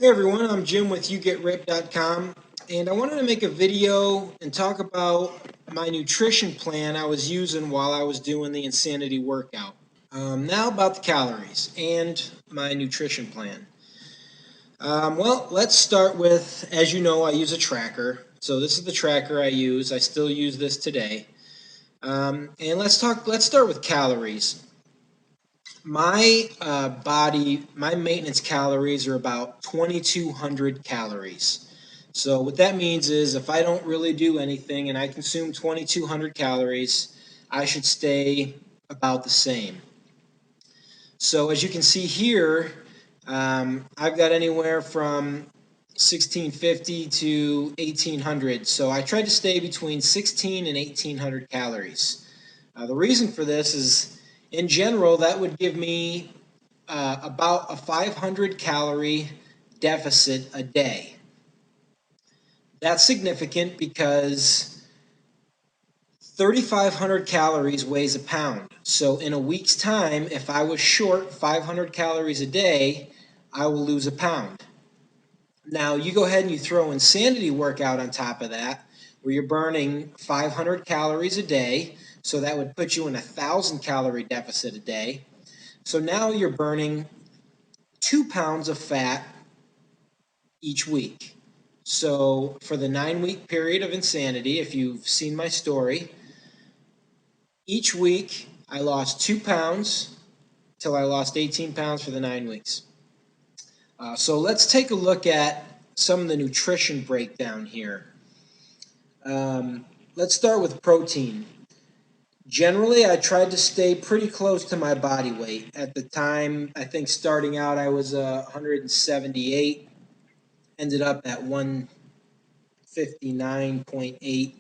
Hey everyone, I'm Jim with YouGetRipped.com, and I wanted to make a video and talk about my nutrition plan I was using while I was doing the Insanity workout. Now about the calories and my nutrition plan. Well, let's start with, as you know, I use a tracker. So this is the tracker I use. I still use this today. And let's start with calories. My maintenance calories are about 2,200 calories. So what that means is if I don't really do anything and I consume 2,200 calories, I should stay about the same. So as you can see here, I've got anywhere from 1,650 to 1,800. So I try to stay between 16 and 1,800 calories. The reason for this is, in general, that would give me about a 500 calorie deficit a day. That's significant because 3,500 calories weighs a pound. So in a week's time, if I was short 500 calories a day, I will lose a pound. Now you go ahead and you throw Insanity workout on top of that, where you're burning 500 calories a day. So that would put you in a 1,000 calorie deficit a day. So now you're burning 2 pounds of fat each week. So for the 9-week period of Insanity, if you've seen my story, each week I lost 2 pounds till I lost 18 pounds for the 9 weeks. So let's take a look at some of the nutrition breakdown here. Let's start with protein. Generally, I tried to stay pretty close to my body weight. At the time, I think starting out, I was 178, ended up at 159.8.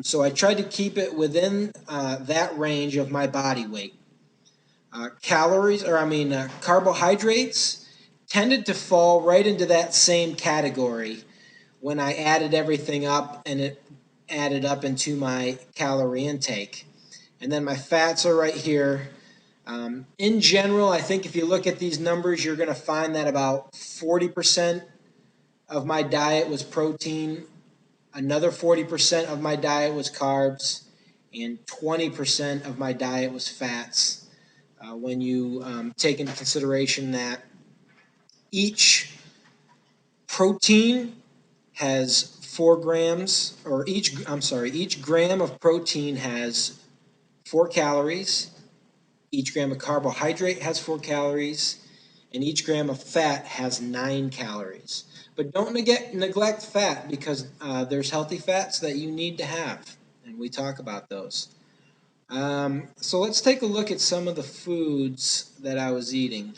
So I tried to keep it within that range of my body weight. Carbohydrates tended to fall right into that same category when I added everything up and it added up into my calorie intake. And then my fats are right here. In general, I think if you look at these numbers, you're going to find that about 40% of my diet was protein, another 40% of my diet was carbs, and 20% of my diet was fats. When you take into consideration that each protein has 4 grams, or each gram of protein has 4 calories, each gram of carbohydrate has 4 calories, and each gram of fat has 9 calories. But don't neglect fat, because there's healthy fats that you need to have, and we talk about those. So let's take a look at some of the foods that I was eating.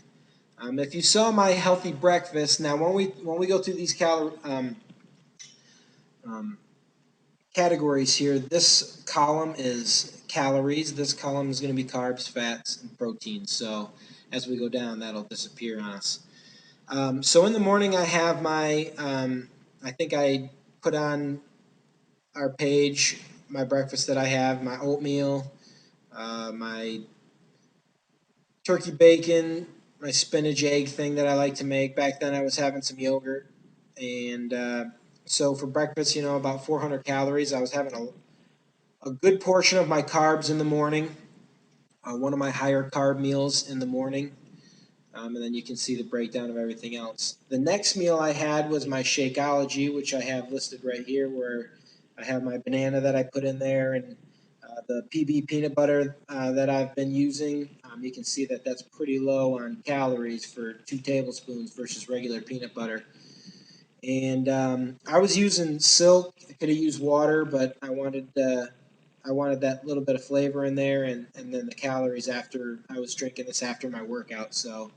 If you saw my healthy breakfast, now when we go through these categories here, this column is calories. This column is going to be carbs, fats, and protein. So as we go down, that'll disappear on us. So in the morning, I have I think I put on our page my breakfast that I have, my oatmeal, my turkey bacon, my spinach egg thing that I like to make. Back then I was having some yogurt. And so for breakfast, about 400 calories. I was having a good portion of my carbs in the morning, one of my higher carb meals in the morning. And then you can see the breakdown of everything else. The next meal I had was my Shakeology, which I have listed right here, where I have my banana that I put in there and the PB peanut butter that I've been using. You can see that that's pretty low on calories for 2 tablespoons versus regular peanut butter. And I was using silk. I could have used water, but I wanted that little bit of flavor in there, and then the calories after I was drinking this after my workout. So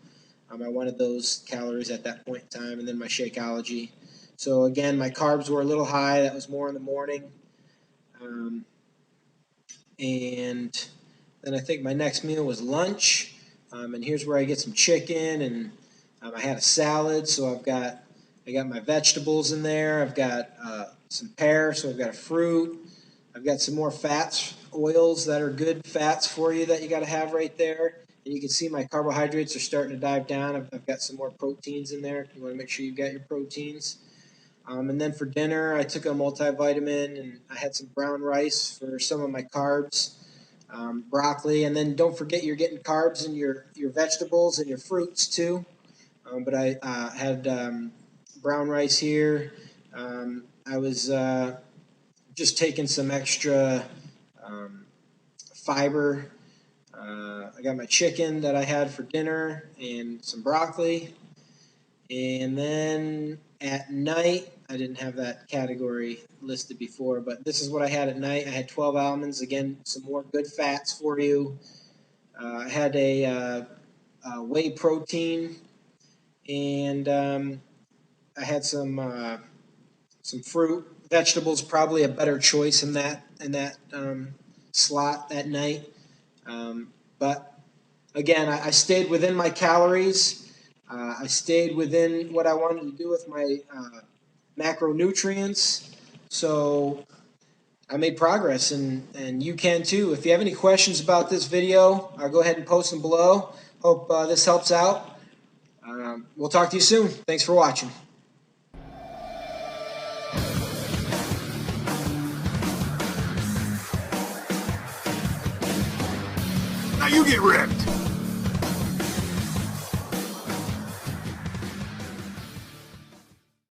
I wanted those calories at that point in time, and then my Shakeology. So again, my carbs were a little high. That was more in the morning. And then I think my next meal was lunch. And here's where I get some chicken, and I had a salad. So I got my vegetables in there. I've got some pear, so I've got a fruit. I've got some more fats, oils that are good fats for you that you got to have right there. And you can see my carbohydrates are starting to dive down. I've got some more proteins in there. You want to make sure you've got your proteins. And then for dinner, I took a multivitamin, and I had some brown rice for some of my carbs, broccoli, and then don't forget you're getting carbs in your vegetables and your fruits too. But I had brown rice here. I was just taking some extra fiber. I got my chicken that I had for dinner and some broccoli. And then at night, I didn't have that category listed before, but this is what I had at night. I had 12 almonds. Again, some more good fats for you. I had a whey protein, and I had some fruit. Vegetables probably a better choice in that slot that night. But again, I stayed within my calories. I stayed within what I wanted to do with my macronutrients. So I made progress, and you can too. If you have any questions about this video, go ahead and post them below. Hope this helps out. We'll talk to you soon. Thanks for watching. Now you get ripped.